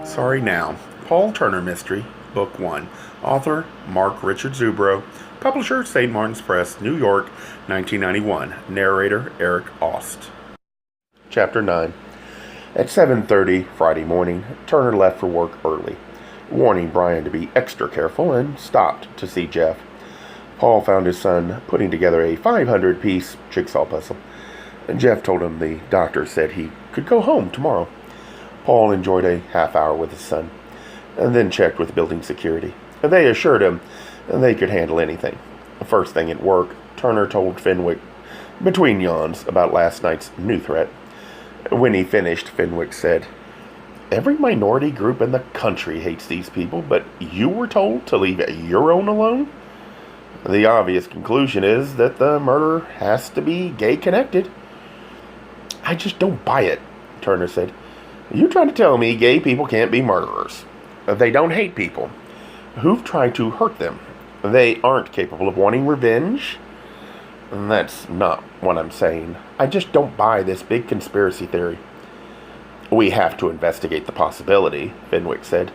Sorry Now, Paul Turner Mystery, Book 1. Author, Mark Richard Zubro. Publisher, St. Martin's Press, New York, 1991. Narrator, Eric Aust. Chapter 9. At 7:30 Friday morning, Turner left for work early, warning Brian to be extra careful, and stopped to see Jeff. Paul found his son putting together a 500-piece jigsaw puzzle. Jeff told him the doctor said he could go home tomorrow. Paul enjoyed a half hour with his son, and then checked with building security. They assured him they could handle anything. First thing at work, Turner told Fenwick, between yawns, about last night's new threat. When he finished, Fenwick said, "Every minority group in the country hates these people, but you were told to leave your own alone? The obvious conclusion is that the murder has to be gay-connected." "I just don't buy it," Turner said. "You trying to tell me gay people can't be murderers? They don't hate people who've tried to hurt them. They aren't capable of wanting revenge?" "That's not what I'm saying. I just don't buy this big conspiracy theory." "We have to investigate the possibility," Fenwick said.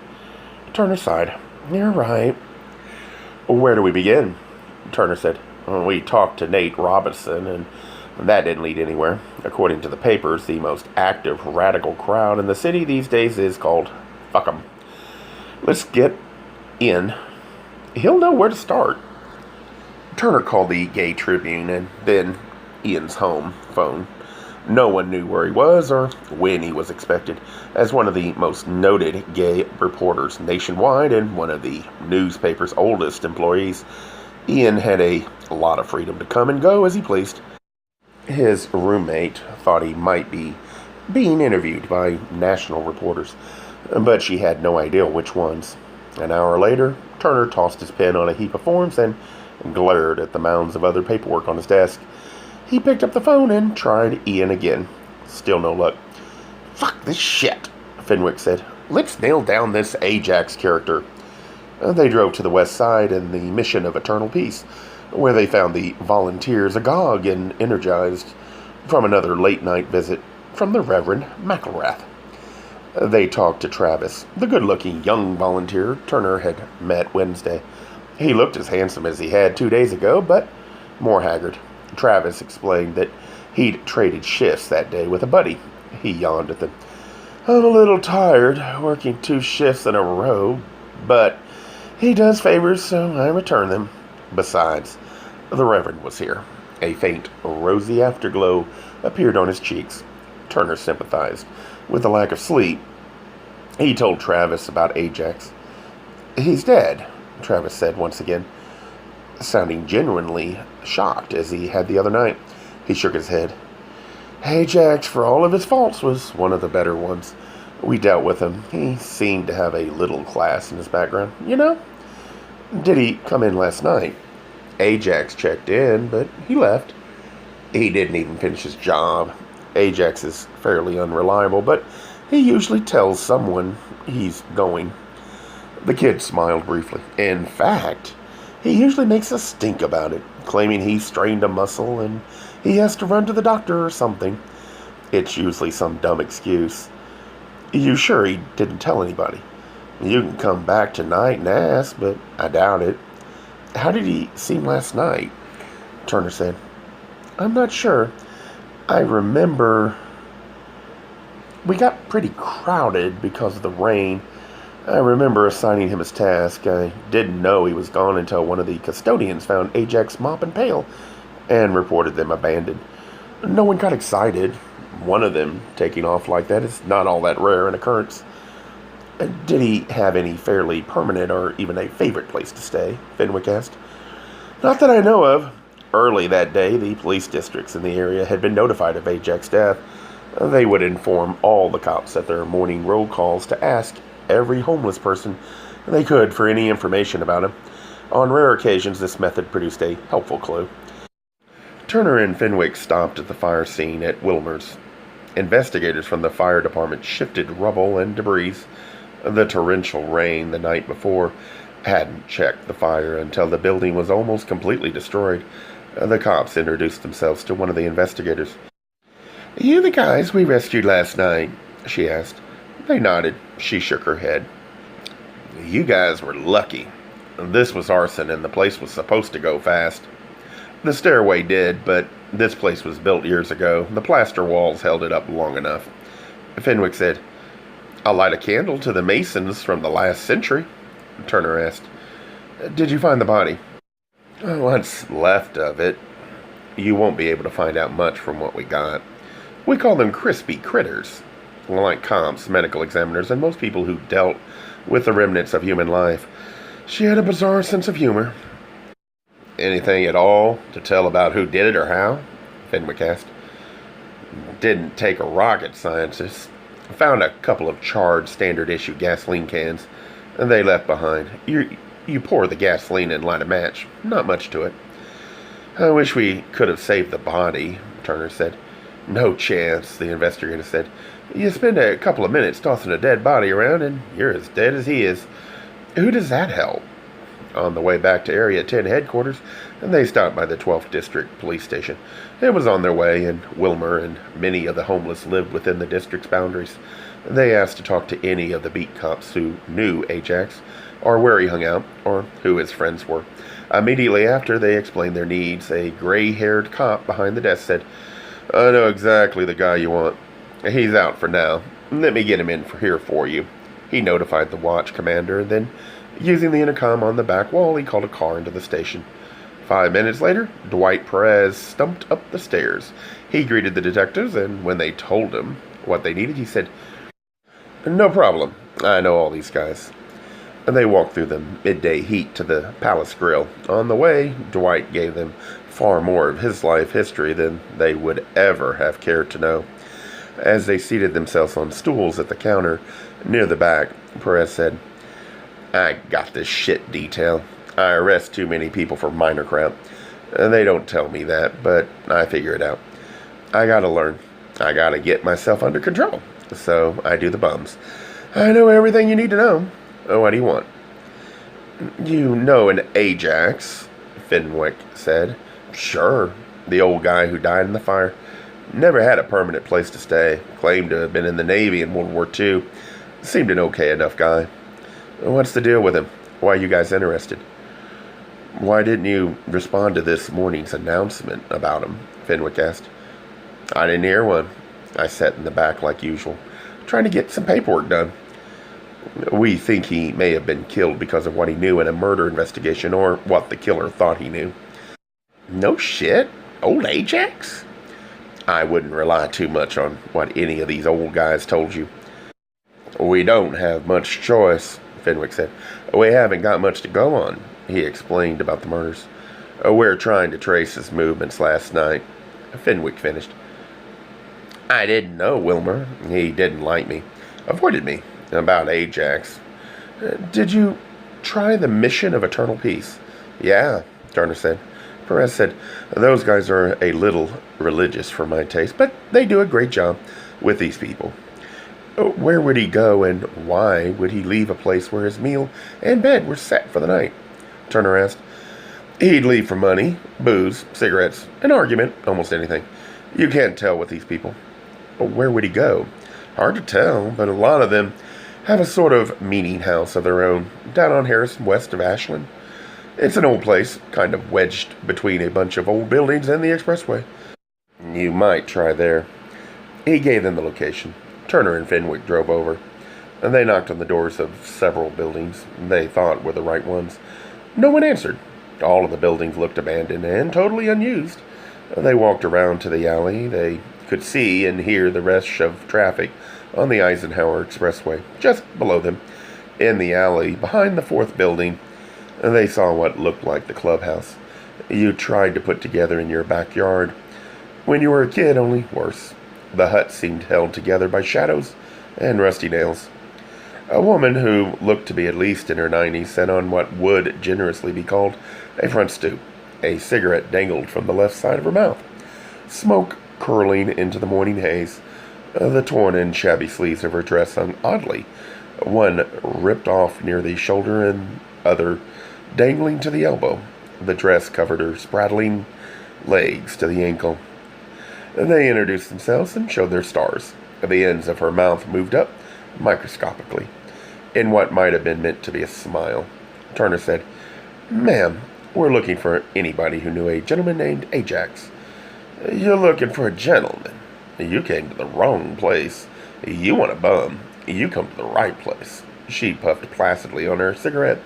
Turner sighed. "You're right." "Where do we begin?" Turner said. "We talked to Nate Robinson, and that didn't lead anywhere. According to the papers, the most active radical crowd in the city these days is called Fuck 'em. Let's get in. He'll know where to start." Turner called the Gay Tribune and then Ian's home phone. No one knew where he was or when he was expected. As one of the most noted gay reporters nationwide and one of the newspaper's oldest employees, Ian had a lot of freedom to come and go as he pleased. His roommate thought he might be being interviewed by national reporters, but she had no idea which ones. An hour later, Turner tossed his pen on a heap of forms and glared at the mounds of other paperwork on his desk. He picked up the phone and tried Ian again. Still no luck. "Fuck this shit," Fenwick said. "Let's nail down this Ajax character." They drove to the west side in the mission of eternal peace, where they found the volunteers agog and energized from another late-night visit from the Reverend McElrath. They talked to Travis, the good-looking young volunteer Turner had met Wednesday. He looked as handsome as he had 2 days ago, but more haggard. Travis explained that he'd traded shifts that day with a buddy. He yawned at them. "I'm a little tired, working 2 shifts in a row, but he does favors, so I return them. Besides, the Reverend was here." A faint, rosy afterglow appeared on his cheeks. Turner sympathized with the lack of sleep. He told Travis about Ajax. "He's dead," Travis said once again, sounding genuinely shocked as he had the other night. He shook his head. "Ajax, for all of his faults, was one of the better ones. We dealt with him. He seemed to have a little class in his background, you know?" "Did he come in last night?" "Ajax checked in, but he left. He didn't even finish his job. Ajax is fairly unreliable, but he usually tells someone he's going." The kid smiled briefly. "In fact, he usually makes a stink about it, claiming he strained a muscle and he has to run to the doctor or something. It's usually some dumb excuse." "You sure he didn't tell anybody?" "You can come back tonight and ask, but I doubt it." "How did he seem last night?" Turner said. "I'm not sure. I remember we got pretty crowded because of the rain. I remember assigning him his task. I didn't know he was gone until one of the custodians found Ajax mop and pail and reported them abandoned. No one got excited. One of them taking off like that is not all that rare an occurrence." "Did he have any fairly permanent or even a favorite place to stay?" Fenwick asked. "Not that I know of. Early that day, the police districts in the area had been notified of Ajax's death. They would inform all the cops at their morning roll calls to ask every homeless person they could for any information about him. On rare occasions, this method produced a helpful clue." Turner and Fenwick stopped at the fire scene at Wilmer's. Investigators from the fire department shifted rubble and debris. The torrential rain the night before hadn't checked the fire until the building was almost completely destroyed. The cops introduced themselves to one of the investigators. "You the guys we rescued last night?" she asked. They nodded. She shook her head. You guys were lucky. This was arson and the place was supposed to go fast. The stairway did, but this place was built years ago. The plaster walls held it up long enough. Fenwick said, I'll light a candle to the masons from the last century. Turner asked, Did you find the body? What's left of it. You won't be able to find out much from what we got. We call them crispy critters. Like cops, medical examiners, and most people who dealt with the remnants of human life. She had a bizarre sense of humor. Anything at all to tell about who did it or how? Fenwick asked. Didn't take a rocket scientist. Found a couple of charred standard-issue gasoline cans, and they left behind. You pour the gasoline and light a match. Not much to it. I wish we could have saved the body, Turner said. No chance, the investigator said. You spend a couple of minutes tossing a dead body around, and you're as dead as he is. Who does that help? On the way back to Area 10 headquarters, and they stopped by the 12th District Police Station. It was on their way, and Wilmer and many of the homeless lived within the district's boundaries. They asked to talk to any of the beat cops who knew Ajax, or where he hung out, or who his friends were. Immediately after they explained their needs, a gray-haired cop behind the desk said, I know exactly the guy you want. He's out for now. Let me get him in here for you. He notified the watch commander, and then, using the intercom on the back wall, he called a car into the station. 5 minutes later, Dwight Perez stumped up the stairs. He greeted the detectives, and when they told him what they needed, he said, No problem. I know all these guys. And they walked through the midday heat to the Palace Grill. On the way, Dwight gave them far more of his life history than they would ever have cared to know. As they seated themselves on stools at the counter near the back, Perez said, I got this shit detail. I arrest too many people for minor crap. They don't tell me that, but I figure it out. I gotta learn. I gotta get myself under control. So I do the bums. I know everything you need to know. What do you want? You know an Ajax, Fenwick said. Sure. The old guy who died in the fire. Never had a permanent place to stay. Claimed to have been in the Navy in World War II. Seemed an okay enough guy. What's the deal with him? Why are you guys interested? Why didn't you respond to this morning's announcement about him? Fenwick asked. I didn't hear one. I sat in the back like usual, trying to get some paperwork done. We think he may have been killed because of what he knew in a murder investigation, or what the killer thought he knew. No shit? Old Ajax? I wouldn't rely too much on what any of these old guys told you. We don't have much choice, Fenwick said. We haven't got much to go on, he explained about the murders. We're trying to trace his movements last night. Fenwick finished. I didn't know Wilmer. He didn't like me. Avoided me. About Ajax. Did you try the mission of eternal peace? Yeah, Turner said. Perez said, those guys are a little religious for my taste, but they do a great job with these people. Where would he go, and why would he leave a place where his meal and bed were set for the night? Turner asked. He'd leave for money, booze, cigarettes, an argument, almost anything. You can't tell with these people. Where would he go? Hard to tell, but a lot of them have a sort of meeting house of their own, down on Harrison, west of Ashland. It's an old place, kind of wedged between a bunch of old buildings and the expressway. You might try there. He gave them the location. Turner and Fenwick drove over, and they knocked on the doors of several buildings they thought were the right ones. No one answered. All of the buildings looked abandoned and totally unused. They walked around to the alley. They could see and hear the rush of traffic on the Eisenhower Expressway. Just below them, in the alley behind the fourth building, they saw what looked like the clubhouse you tried to put together in your backyard when you were a kid, only worse. The hut seemed held together by shadows and rusty nails. A woman who looked to be at least in her 90s sat on what would generously be called a front stoop. A cigarette dangled from the left side of her mouth, smoke curling into the morning haze. The torn and shabby sleeves of her dress hung oddly, one ripped off near the shoulder and other dangling to the elbow. The dress covered her spraddling legs to the ankle. They introduced themselves and showed their stars. The ends of her mouth moved up, microscopically, in what might have been meant to be a smile. Turner said, "Ma'am, we're looking for anybody who knew a gentleman named Ajax." "You're looking for a gentleman. You came to the wrong place. You want a bum. You come to the right place." She puffed placidly on her cigarette,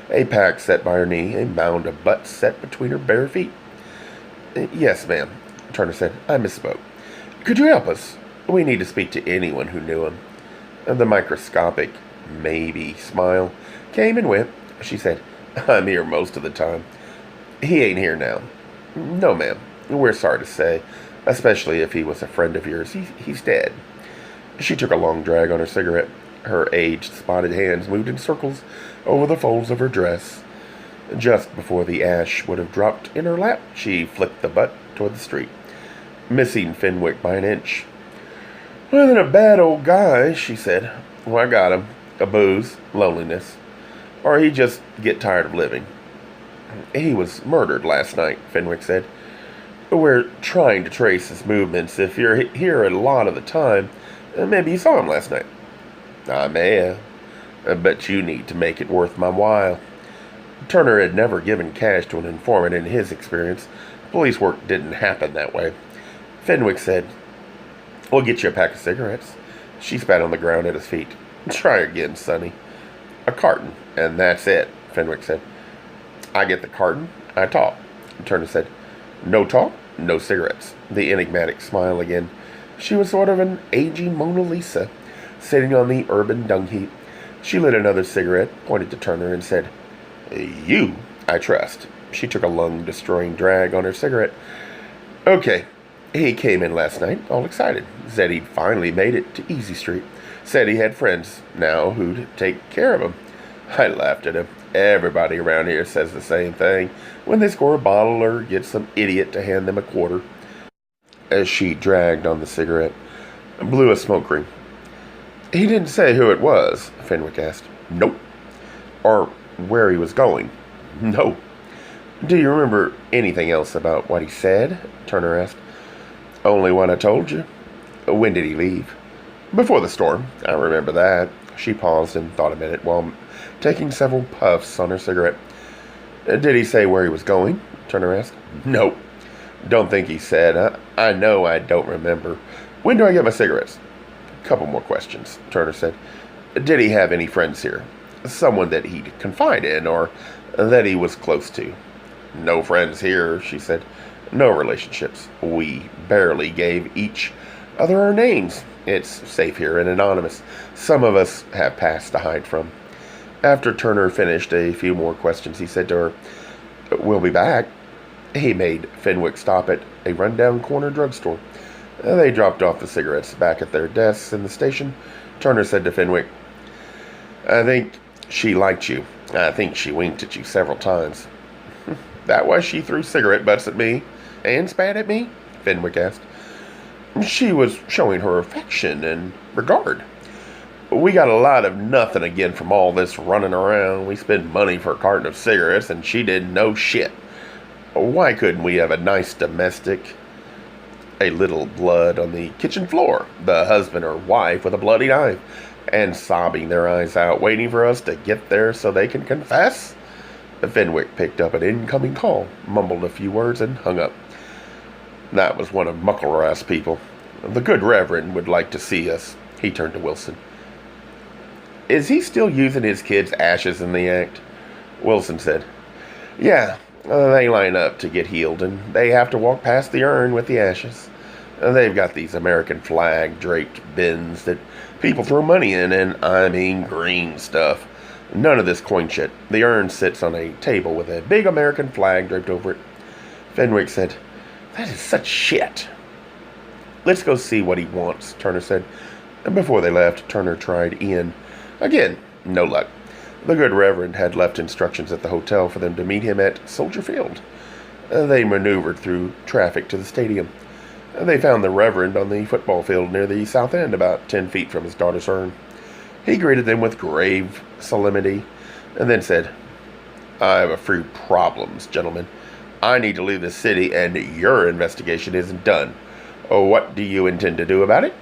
a pack set by her knee, a mound of butt set between her bare feet. "Yes, ma'am," Turner said. "I misspoke. Could you help us? We need to speak to anyone who knew him." The microscopic, maybe smile came and went. She said, "I'm here most of the time." "He ain't here now." "No, ma'am. We're sorry to say, especially if he was a friend of yours. He's dead." She took a long drag on her cigarette. Her aged, spotted hands moved in circles over the folds of her dress. Just before the ash would have dropped in her lap, she flicked the butt toward the street, missing Fenwick by an inch. "Wasn't a bad old guy," she said. "Well, I got him. A booze, loneliness. Or he just get tired of living." "He was murdered last night," Fenwick said. "We're trying to trace his movements. If you're here a lot of the time, maybe you saw him last night." "I may have. But you need to make it worth my while." Turner had never given cash to an informant in his experience. Police work didn't happen that way. Fenwick said, "We'll get you a pack of cigarettes." She spat on the ground at his feet. "Try again, Sonny." "A carton, and that's it," Fenwick said. "I get the carton, I talk." Turner said, "No talk, no cigarettes." The enigmatic smile again. She was sort of an aging Mona Lisa, sitting on the urban dung heap. She lit another cigarette, pointed to Turner, and said, "You, I trust." She took a lung-destroying drag on her cigarette. "Okay, he came in last night, all excited. Said he'd finally made it to Easy Street. Said he had friends now who'd take care of him." I laughed at him. Everybody around here says the same thing when they score a bottle or get some idiot to hand them a quarter. As she dragged on the cigarette, blew a smoke ring. "He didn't say who it was?" Fenwick asked. "Nope." "Or where he was going?" "No." "Do you remember anything else about what he said?" Turner asked. "Only what I told you." "When did he leave?" "Before the storm. I remember that." She paused and thought a minute while taking several puffs on her cigarette. "Did he say where he was going?" Turner asked. "Nope. Don't think he said. I know I don't remember. When do I get my cigarettes?" "Couple more questions," Turner said. "Did he have any friends here? Someone that he'd confide in or that he was close to?" "No friends here," she said. "No relationships. We barely gave each other our names. It's safe here and anonymous. Some of us have past to hide from." After Turner finished a few more questions, he said to her, "We'll be back." He made Fenwick stop at a rundown corner drugstore. They dropped off the cigarettes back at their desks in the station. Turner said to Fenwick, "I think she liked you. I think she winked at you several times." "That why she threw cigarette butts at me and spat at me?" Fenwick asked. "She was showing her affection and regard. We got a lot of nothing again from all this running around. We spent money for a carton of cigarettes and she did no shit. Why couldn't we have a nice domestic?" A little blood on the kitchen floor, the husband or wife with a bloody knife, and sobbing their eyes out, waiting for us to get there so they can confess. Fenwick picked up an incoming call, mumbled a few words, and hung up. That was one of Muckleroth's people. "The good Reverend would like to see us." He turned to Wilson. "Is he still using his kids' ashes in the act?" Wilson said, "Yeah, they line up to get healed, and they have to walk past the urn with the ashes. They've got these American flag draped bins that people throw money in, and I mean green stuff. None of this coin shit. The urn sits on a table with a big American flag draped over it." Fenwick said, "That is such shit." "Let's go see what he wants," Turner said. Before they left, Turner tried Ian. Again, no luck. The good Reverend had left instructions at the hotel for them to meet him at Soldier Field. They maneuvered through traffic to the stadium. They found the Reverend on the football field near the south end, about 10 feet from his daughter's urn. He greeted them with grave solemnity, and then said, "I have a few problems, gentlemen. I need to leave the city, and your investigation isn't done. What do you intend to do about it?"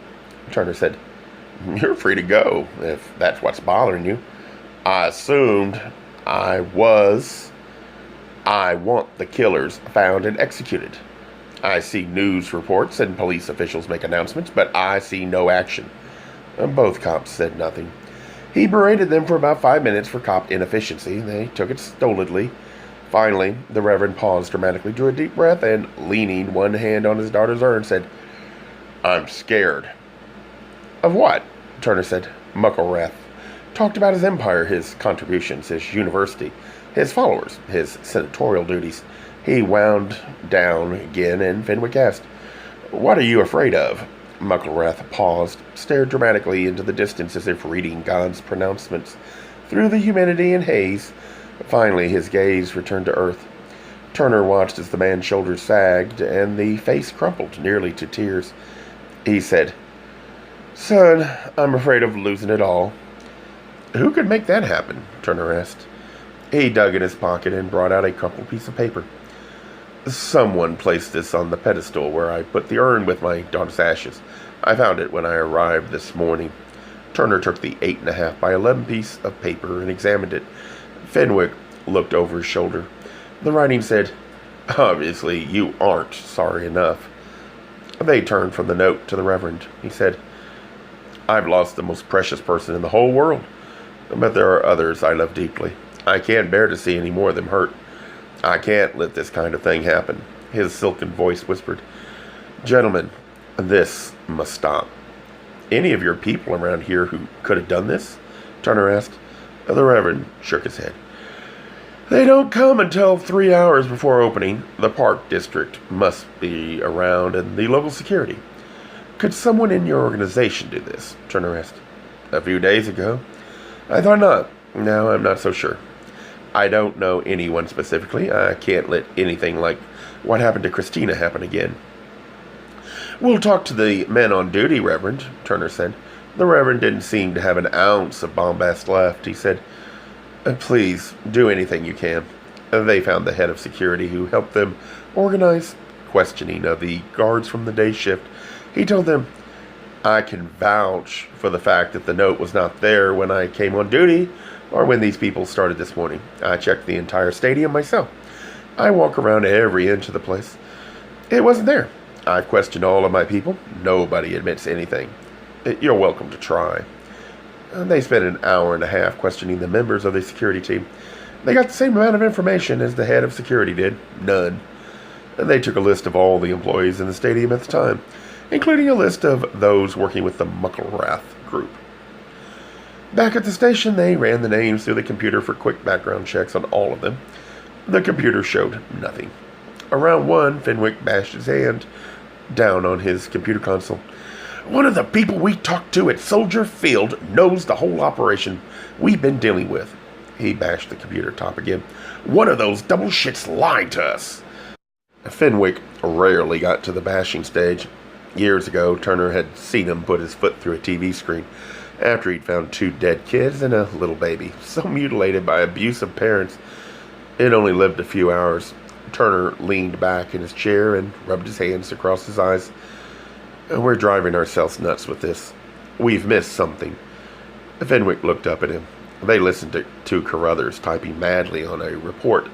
Turner said, You're free to go, if that's what's bothering you. I assumed I was. I want the killers found and executed. I see news reports and police officials make announcements, but I see no action. Both cops said nothing. He berated them for about 5 minutes for cop inefficiency. They took it stolidly. Finally, the Reverend paused dramatically, drew a deep breath, and, leaning one hand on his daughter's urn, said, "I'm scared." "Of what?" Turner said. Mucklewrath talked about his empire, his contributions, his university, his followers, his senatorial duties. He wound down again, and Fenwick asked, "What are you afraid of?" Mucklewrath paused, stared dramatically into the distance as if reading God's pronouncements through the humidity and haze. Finally, his gaze returned to earth. Turner watched as the man's shoulders sagged and the face crumpled nearly to tears. He said, "Son, I'm afraid of losing it all." "Who could make that happen?" Turner asked. He dug in his pocket and brought out a crumpled piece of paper. "Someone placed this on the pedestal where I put the urn with my daughter's ashes. I found it when I arrived this morning." Turner took the 8.5 by 11 piece of paper and examined it. Fenwick looked over his shoulder. The writing said, "Obviously, you aren't sorry enough." They turned from the note to the Reverend. He said, "I've lost the most precious person in the whole world, but there are others I love deeply. I can't bear to see any more of them hurt. I can't let this kind of thing happen." His silken voice whispered, "Gentlemen, this must stop." "Any of your people around here who could have done this?" Turner asked. The Reverend shook his head. "They don't come until 3 hours before opening. The Park District must be around, and the local security." "Could someone in your organization do this?" Turner asked. "A few days ago. I thought not. Now I'm not so sure. I don't know anyone specifically. I can't let anything like what happened to Christina happen again." "We'll talk to the men on duty, Reverend," Turner said. The Reverend didn't seem to have an ounce of bombast left. He said, "Please, do anything you can." They found the head of security, who helped them organize questioning of the guards from the day shift. He told them, "I can vouch for the fact that the note was not there when I came on duty or when these people started this morning. I checked the entire stadium myself. I walk around every inch of the place. It wasn't there. I've questioned all of my people. Nobody admits anything. You're welcome to try." They spent an hour and a half questioning the members of the security team. They got the same amount of information as the head of security did. None. They took a list of all the employees in the stadium at the time, including a list of those working with the Mucklewrath group. Back at the station, they ran the names through the computer for quick background checks on all of them. The computer showed nothing. Around 1, Fenwick bashed his hand down on his computer console. "One of the people we talked to at Soldier Field knows the whole operation we've been dealing with." He bashed the computer top again. "One of those double shits lied to us." Fenwick rarely got to the bashing stage. Years ago, Turner had seen him put his foot through a TV screen after he'd found 2 dead kids and a little baby, so mutilated by abusive parents it only lived a few hours. Turner leaned back in his chair and rubbed his hands across his eyes. "We're driving ourselves nuts with this. We've missed something." Fenwick looked up at him. They listened to 2 Carruthers typing madly on a report,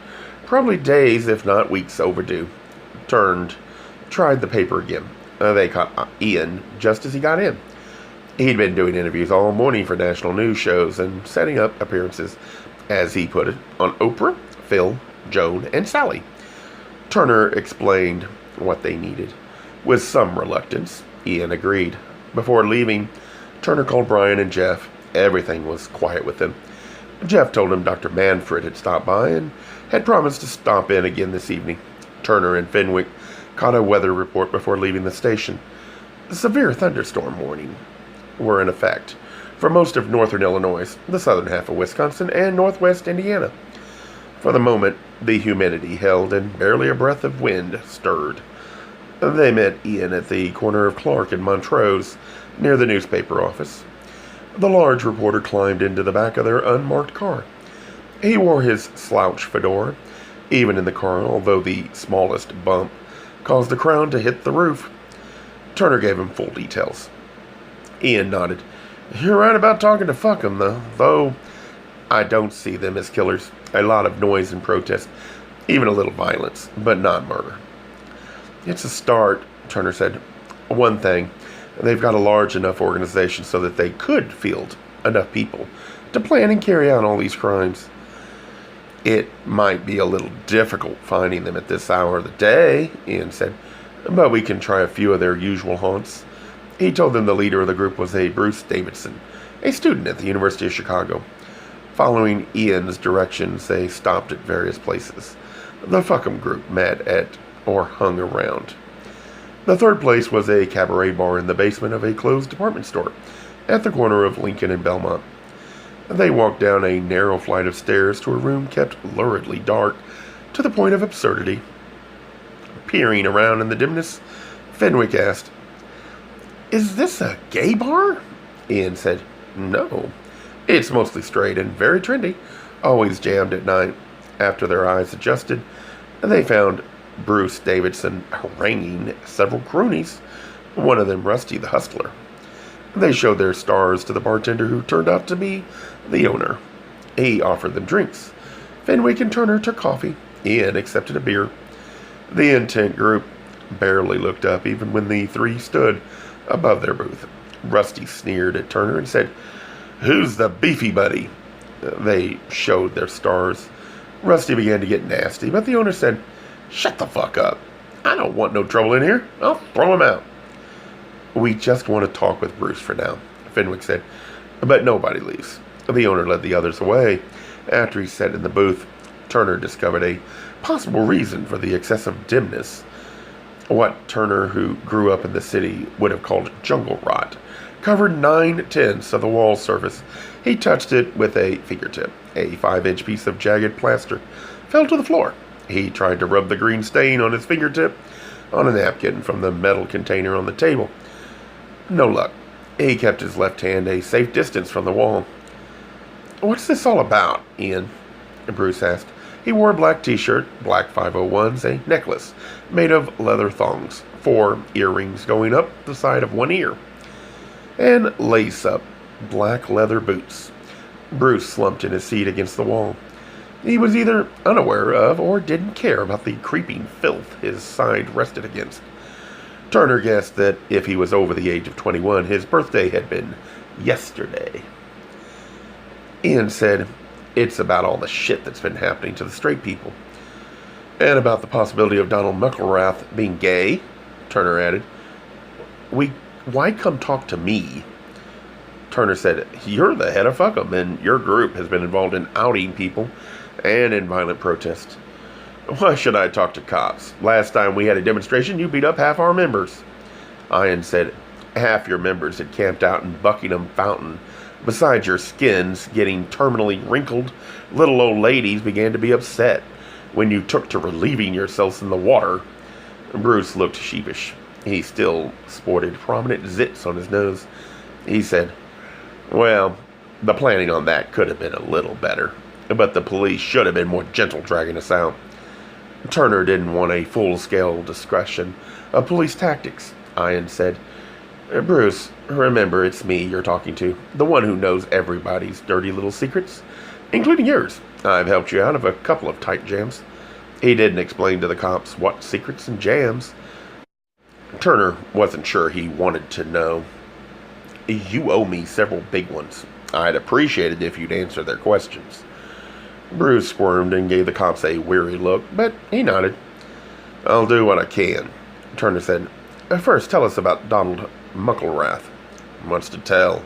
probably days, if not weeks overdue. Tried the paper again. They caught Ian just as he got in. He'd been doing interviews all morning for national news shows and setting up appearances, as he put it, on Oprah, Phil, Joan, and Sally. Turner explained what they needed. With some reluctance, Ian agreed. Before leaving, Turner called Brian and Jeff. Everything was quiet with them. Jeff told him Dr. Manfred had stopped by and had promised to stop in again this evening. Turner and Fenwick caught a weather report before leaving the station. Severe thunderstorm warning were in effect for most of northern Illinois, the southern half of Wisconsin, and northwest Indiana. For the moment, the humidity held and barely a breath of wind stirred. They met Ian at the corner of Clark and Montrose, near the newspaper office. The large reporter climbed into the back of their unmarked car. He wore his slouch fedora, even in the car, although the smallest bump caused the crown to hit the roof. Turner gave him full details. Ian nodded. You're right about talking to fuck 'em, though I don't see them as killers. A lot of noise and protest, even a little violence, but not murder. It's a start, Turner said. One thing, they've got a large enough organization so that they could field enough people to plan and carry out all these crimes. It might be a little difficult finding them at this hour of the day, Ian said, but we can try a few of their usual haunts. He told them the leader of the group was a Bruce Davidson, a student at the University of Chicago. Following Ian's directions, they stopped at various places. The Fuckum group met at or hung around. The third place was a cabaret bar in the basement of a closed department store at the corner of Lincoln and Belmont. They walked down a narrow flight of stairs to a room kept luridly dark to the point of absurdity. Peering around in the dimness, Fenwick asked, "Is this a gay bar?" Ian said, "No. It's mostly straight and very trendy, always jammed at night." After their eyes adjusted, they found Bruce Davidson haranguing several cronies, one of them Rusty the Hustler. They showed their stars to the bartender, who turned out to be the owner. He offered them drinks. Fenwick and Turner took coffee. Ian accepted a beer. The intent group barely looked up even when the three stood above their booth. Rusty sneered at Turner and said, "Who's the beefy buddy?" They showed their stars. Rusty began to get nasty, but the owner said, "Shut the fuck up. I don't want no trouble in here. I'll throw him out." "We just want to talk with Bruce for now," Fenwick said, "but nobody leaves." The owner led the others away. After he sat in the booth, Turner discovered a possible reason for the excessive dimness. What Turner, who grew up in the city, would have called jungle rot, covered 9/10 of the wall surface. He touched it with a fingertip. A 5-inch piece of jagged plaster fell to the floor. He tried to rub the green stain on his fingertip on a napkin from the metal container on the table. No luck. He kept his left hand a safe distance from the wall. "What's this all about, Ian?" Bruce asked. He wore a black t-shirt, black 501s, a necklace made of leather thongs, 4 earrings going up the side of one ear, and lace-up black leather boots. Bruce slumped in his seat against the wall. He was either unaware of or didn't care about the creeping filth his side rested against. Turner guessed that if he was over the age of 21, his birthday had been yesterday. Ian said, "It's about all the shit that's been happening to the straight people." "And about the possibility of Donald Mucklerath being gay," Turner added. Why come talk to me?" Turner said, "You're the head of Fuckum, and your group has been involved in outing people and in violent protests." "Why should I talk to cops? Last time we had a demonstration, you beat up half our members." Ian said, "Half your members had camped out in Buckingham Fountain. Besides your skins getting terminally wrinkled, little old ladies began to be upset when you took to relieving yourselves in the water." Bruce looked sheepish. He still sported prominent zits on his nose. He said, "Well, the planning on that could have been a little better, but the police should have been more gentle dragging us out." Turner didn't want a full-scale discussion of police tactics. Ian said, "Bruce, remember it's me you're talking to, the one who knows everybody's dirty little secrets, including yours. I've helped you out of a couple of tight jams." He didn't explain to the cops what secrets and jams. Turner wasn't sure he wanted to know. "You owe me several big ones. I'd appreciate it if you'd answer their questions." Bruce squirmed and gave the cops a weary look, but he nodded. "I'll do what I can," Turner said. "First, tell us about Donald Mucklerath." "What's to tell?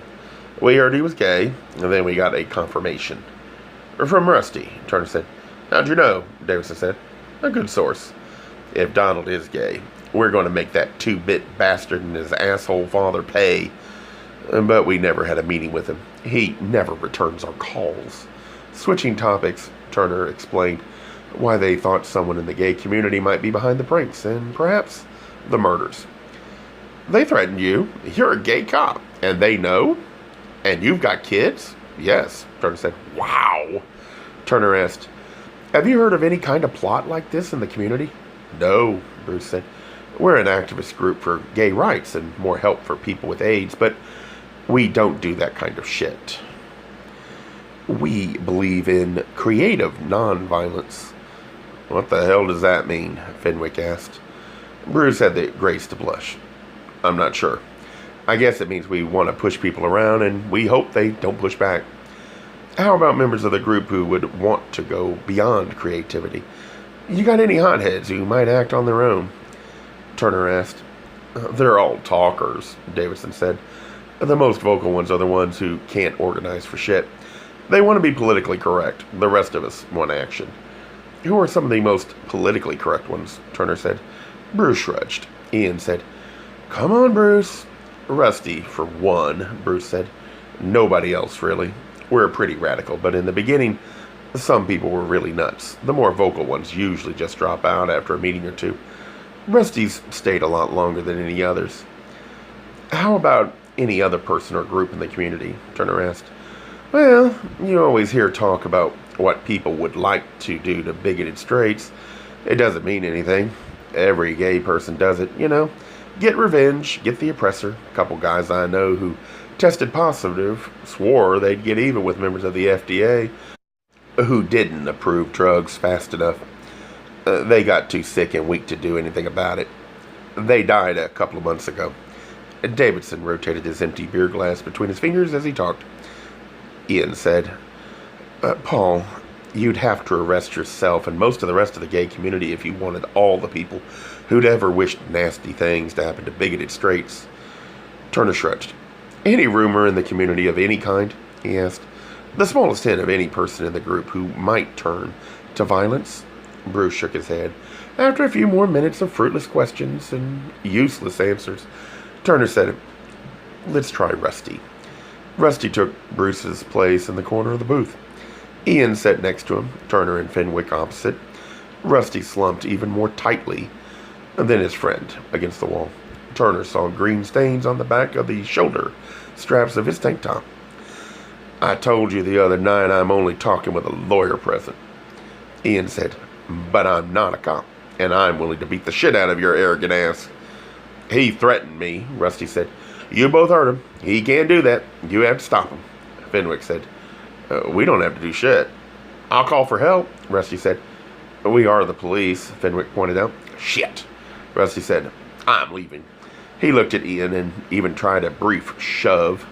We heard he was gay, and then we got a confirmation." "From Rusty," Turner said. "How'd you know?" Davidson said. "A good source. If Donald is gay, we're going to make that 2-bit bastard and his asshole father pay. But we never had a meeting with him. He never returns our calls." Switching topics, Turner explained why they thought someone in the gay community might be behind the pranks and perhaps the murders. "They threatened you. You're a gay cop. And they know? And you've got kids?" "Yes," Turner said. "Wow." Turner asked, "Have you heard of any kind of plot like this in the community?" "No," Bruce said. "We're an activist group for gay rights and more help for people with AIDS, but We don't do that kind of shit. We believe in creative nonviolence. What the hell does that mean? Fenwick asked. Bruce had the grace to blush. I'm not sure. I guess it means we want to push people around and we hope they don't push back. How about members of the group who would want to go beyond creativity? You got any hotheads who might act on their own? Turner asked. They're all talkers, Davidson said. The most vocal ones are the ones who can't organize for shit. They want to be politically correct. The rest of us want action. Who are some of the most politically correct ones? Turner said. Bruce shrugged. Ian said, Come on, Bruce. Rusty, for one, Bruce said. Nobody else, really. We're pretty radical, but in the beginning, some people were really nuts. The more vocal ones usually just drop out after a meeting or two. Rusty's stayed a lot longer than any others. How about any other person or group in the community? Turner asked. Well, you always hear talk about what people would like to do to bigoted straights. It doesn't mean anything. Every gay person does it, you know. Get revenge, get the oppressor. A couple guys I know who tested positive swore they'd get even with members of the FDA who didn't approve drugs fast enough. They got too sick and weak to do anything about it. They died a couple of months ago. Davidson rotated his empty beer glass between his fingers as he talked. Ian said, Paul, you'd have to arrest yourself and most of the rest of the gay community if you wanted all the people who'd ever wished nasty things to happen to bigoted straights. Turner shrugged. Any rumor in the community of any kind? He asked. The smallest hint of any person in the group who might turn to violence? Bruce shook his head. After a few more minutes of fruitless questions and useless answers, Turner said, Let's try Rusty. Rusty took Bruce's place in the corner of the booth. Ian sat next to him, Turner and Fenwick opposite. Rusty slumped even more tightly than his friend against the wall. Turner saw green stains on the back of the shoulder straps of his tank top. I told you the other night I'm only talking with a lawyer present. Ian said, But I'm not a cop, and I'm willing to beat the shit out of your arrogant ass. He threatened me, Rusty said. You both heard him. He can't do that. You have to stop him. Fenwick said, We don't have to do shit. I'll call for help, Rusty said. We are the police, Fenwick pointed out. Shit, Rusty said. I'm leaving. He looked at Ian and even tried a brief shove.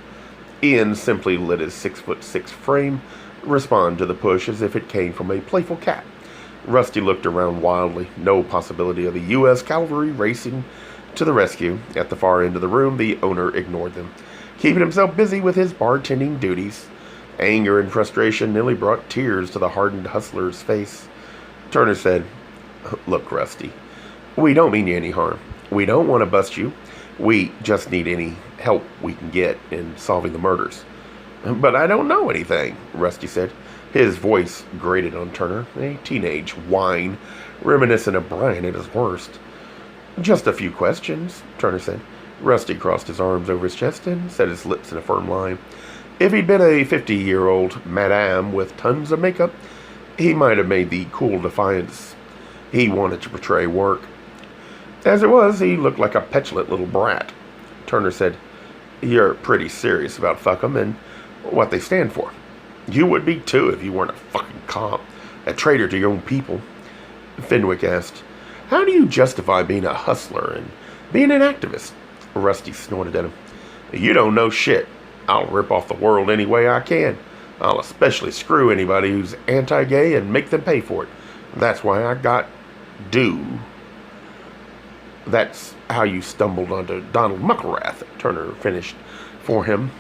Ian simply let his 6'6" frame respond to the push as if it came from a playful cat. Rusty looked around wildly. No possibility of the U.S. cavalry racing to the rescue. At the far end of the room, the owner ignored them, keeping himself busy with his bartending duties. Anger and frustration nearly brought tears to the hardened hustler's face. Turner said, Look, Rusty, we don't mean you any harm. We don't want to bust you. We just need any help we can get in solving the murders. But I don't know anything, Rusty said. His voice grated on Turner, a teenage whine reminiscent of Brian at his worst. Just a few questions, Turner said. Rusty crossed his arms over his chest and set his lips in a firm line. If he'd been a 50-year-old madame with tons of makeup, he might have made the cool defiance he wanted to portray work. As it was, he looked like a petulant little brat. Turner said, You're pretty serious about fuck 'em and what they stand for. You would be too if you weren't a fucking cop, a traitor to your own people. Fenwick asked, How do you justify being a hustler and being an activist? Rusty snorted at him. You don't know shit. I'll rip off the world any way I can. I'll especially screw anybody who's anti-gay and make them pay for it. That's why I got due. That's how you stumbled onto Donald Mucklerath, Turner finished for him.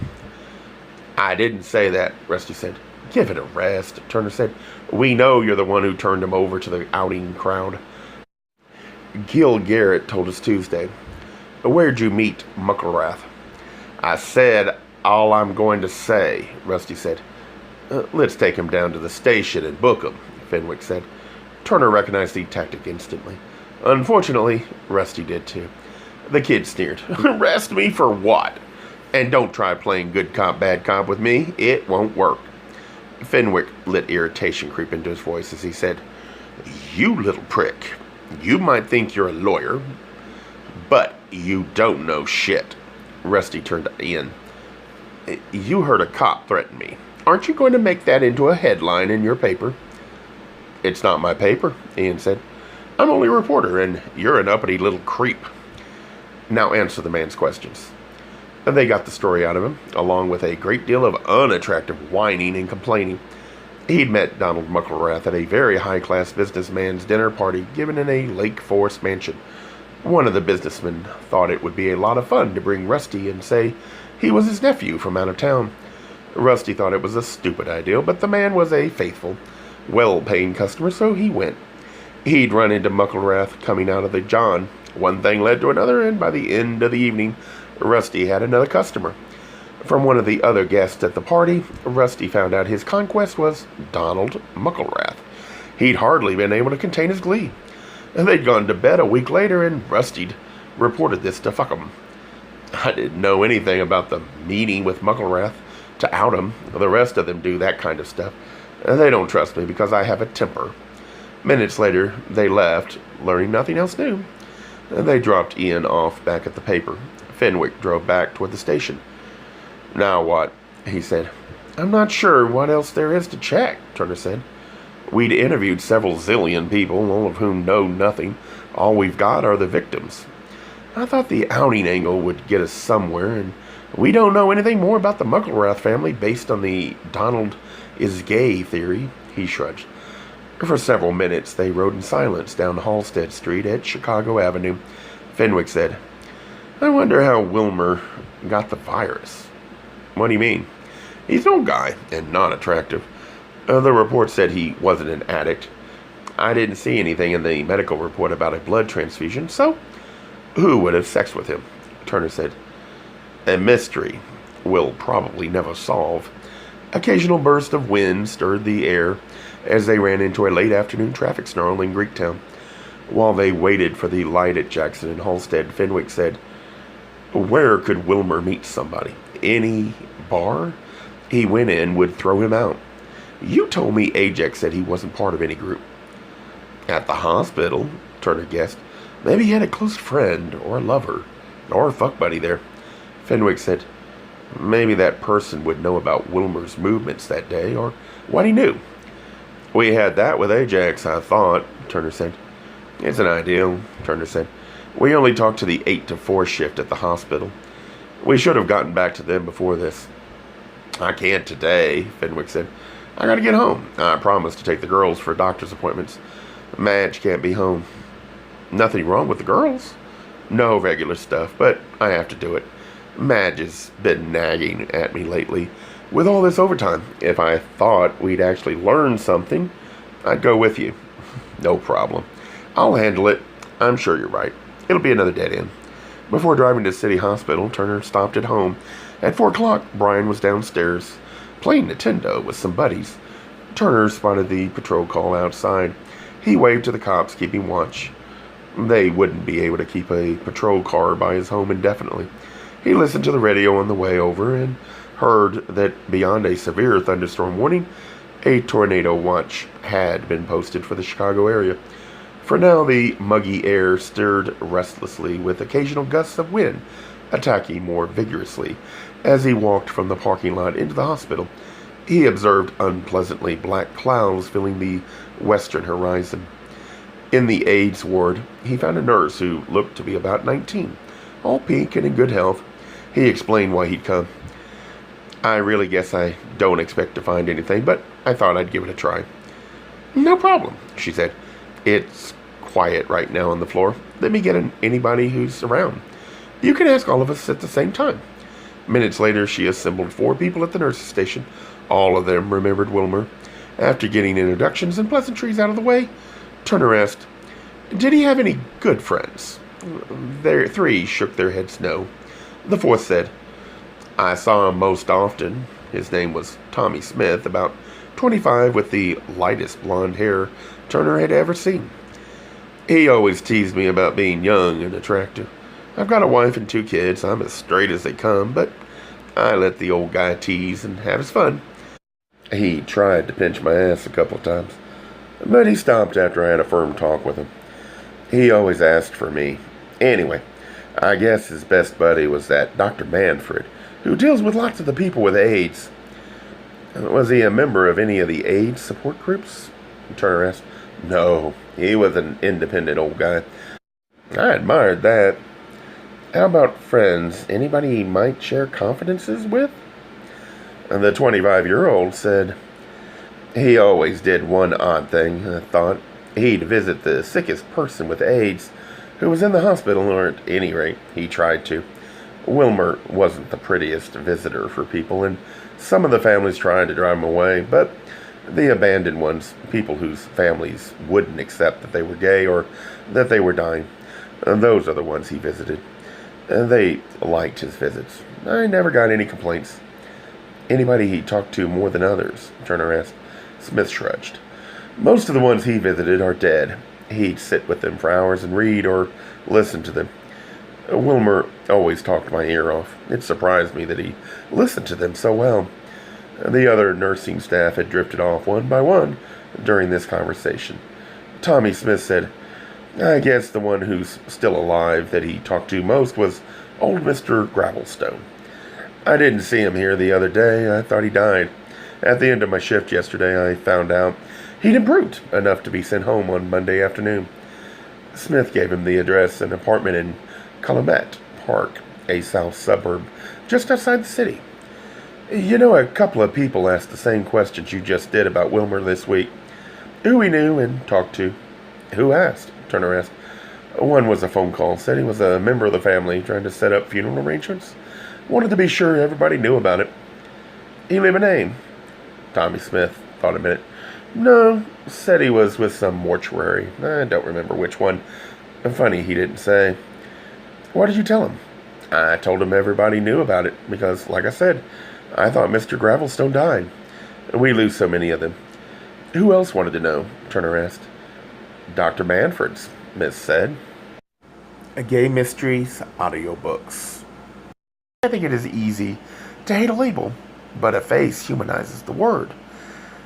I didn't say that, Rusty said. Give it a rest, Turner said. We know you're the one who turned him over to the outing crowd. Gil Garrett told us Tuesday. Where'd you meet Mucklerath? I said all I'm going to say, Rusty said. Let's take him down to the station and book him, Fenwick said. Turner recognized the tactic instantly. Unfortunately, Rusty did too. The kid sneered. Arrest me for what? And don't try playing good cop, bad cop with me. It won't work. Fenwick let irritation creep into his voice as he said, You little prick. You might think you're a lawyer, but you don't know shit. Rusty turned to Ian. You heard a cop threaten me. Aren't you going to make that into a headline in your paper? It's not my paper, Ian said. I'm only a reporter, and you're an uppity little creep. Now answer the man's questions. They got the story out of him, along with a great deal of unattractive whining and complaining. He'd met Donald Mucklewrath at a very high-class businessman's dinner party given in a Lake Forest mansion. One of the businessmen thought it would be a lot of fun to bring Rusty and say he was his nephew from out of town. Rusty thought it was a stupid idea, but the man was a faithful, well-paying customer, so he went. He'd run into Mucklewrath coming out of the John. One thing led to another, and by the end of the evening, Rusty had another customer. From one of the other guests at the party, Rusty found out his conquest was Donald Mucklewrath. He'd hardly been able to contain his glee. They'd gone to bed a week later, and Rusty'd reported this to Fuckham. I didn't know anything about the meeting with Mucklewrath to out him. The rest of them do that kind of stuff. They don't trust me because I have a temper. Minutes later, they left, learning nothing else new. They dropped Ian off back at the paper. Fenwick drove back toward the station. Now what? He said. I'm not sure what else there is to check, Turner said. We'd interviewed several zillion people, all of whom know nothing. All we've got are the victims. I thought the outing angle would get us somewhere, and we don't know anything more about the Mucklewrath family based on the Donald is gay theory, he shrugged. For several minutes, they rode in silence down Halstead Street at Chicago Avenue. Fenwick said, I wonder how Wilmer got the virus. What do you mean? He's an old guy and not attractive. The report said he wasn't an addict. I didn't see anything in the medical report about a blood transfusion, so who would have sex with him? Turner said. A mystery we'll probably never solve. Occasional bursts of wind stirred the air as they ran into a late afternoon traffic snarl in Greektown. While they waited for the light at Jackson and Halstead, Fenwick said, Where could Wilmer meet somebody? Any bar? He went in, would throw him out. You told me Ajax said he wasn't part of any group. At the hospital, Turner guessed. Maybe he had a close friend, or a lover, or a fuck buddy there. Fenwick said, Maybe that person would know about Wilmer's movements that day, or what he knew. We had that with Ajax, I thought, Turner said. It's an ideal, Turner said. We only talked to the 8 to 4 shift at the hospital. We should have gotten back to them before this. I can't today, Fenwick said. I gotta get home. I promised to take the girls for doctor's appointments. Madge can't be home. Nothing wrong with the girls. No regular stuff, but I have to do it. Madge has been nagging at me lately with all this overtime. If I thought we'd actually learn something, I'd go with you. No problem. I'll handle it. I'm sure you're right. It'll be another dead end. Before driving to City Hospital, Turner stopped at home. At 4 o'clock, Brian was downstairs, playing Nintendo with some buddies. Turner spotted the patrol call outside. He waved to the cops, keeping watch. They wouldn't be able to keep a patrol car by his home indefinitely. He listened to the radio on the way over and heard that beyond a severe thunderstorm warning, a tornado watch had been posted for the Chicago area. For now, the muggy air stirred restlessly with occasional gusts of wind, attacking more vigorously. As he walked from the parking lot into the hospital, he observed unpleasantly black clouds filling the western horizon. In the AIDS ward, he found a nurse who looked to be about 19, all pink and in good health. He explained why he'd come. I really guess I don't expect to find anything, but I thought I'd give it a try. No problem, she said. It's quiet right now on the floor. Let me get anybody who's around. You can ask all of us at the same time. Minutes later, she assembled 4 people at the nurse's station. All of them remembered Wilmer. After getting introductions and pleasantries out of the way, Turner asked, Did he have any good friends? 3 shook their heads no. The 4th said, I saw him most often. His name was Tommy Smith, about 25 with the lightest blonde hair Turner had ever seen. He always teased me about being young and attractive. I've got a wife and 2 kids. I'm as straight as they come, but I let the old guy tease and have his fun. He tried to pinch my ass a couple times, but he stopped after I had a firm talk with him. He always asked for me. Anyway, I guess his best buddy was that Dr. Manfred, who deals with lots of the people with AIDS. Was he a member of any of the AIDS support groups? Turner asked. No, he was an independent old guy. I admired that. How about friends? Anybody he might share confidences with? And the 25-year-old said he always did one odd thing, I thought. He'd visit the sickest person with AIDS who was in the hospital, or at any rate, he tried to. Wilmer wasn't the prettiest visitor for people, and some of the families tried to drive him away, but the abandoned ones, people whose families wouldn't accept that they were gay or that they were dying, those are the ones he visited. They liked his visits. I never got any complaints. Anybody he talked to more than others? Turner asked. Smith shrugged. Most of the ones he visited are dead. He'd sit with them for hours and read or listen to them. Wilmer always talked my ear off. It surprised me that he listened to them so well. The other nursing staff had drifted off one by one during this conversation. Tommy Smith said, I guess the one who's still alive that he talked to most was old Mr. Gravelstone. I didn't see him here the other day. I thought he died. At the end of my shift yesterday, I found out he'd improved enough to be sent home on Monday afternoon. Smith gave him the address, an apartment in Calumet Park, a south suburb just outside the city. You know, a couple of people asked the same questions you just did about Wilmer this week. Who he knew and talked to. Who asked? Turner asked. One was a phone call. Said he was a member of the family trying to set up funeral arrangements. Wanted to be sure everybody knew about it. He leave a name? Tommy Smith thought a minute. No, said he was with some mortuary. I don't remember which one. Funny he didn't say. What did you tell him? I told him everybody knew about it because, like I said, I thought Mr. Gravelstone died. We lose so many of them. Who else wanted to know? Turner asked. Dr. Manfred, Smith said. Gay Mysteries audiobooks. I think it is easy to hate a label, but a face humanizes the word.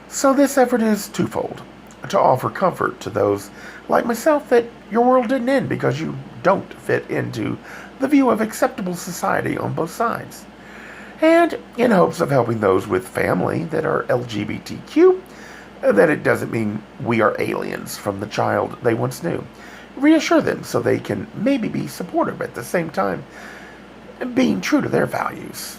So this effort is twofold. To offer comfort to those like myself that your world didn't end because you don't fit into the view of acceptable society on both sides. And in hopes of helping those with family that are LGBTQ, that it doesn't mean we are aliens from the child they once knew. Reassure them so they can maybe be supportive at the same time, being true to their values.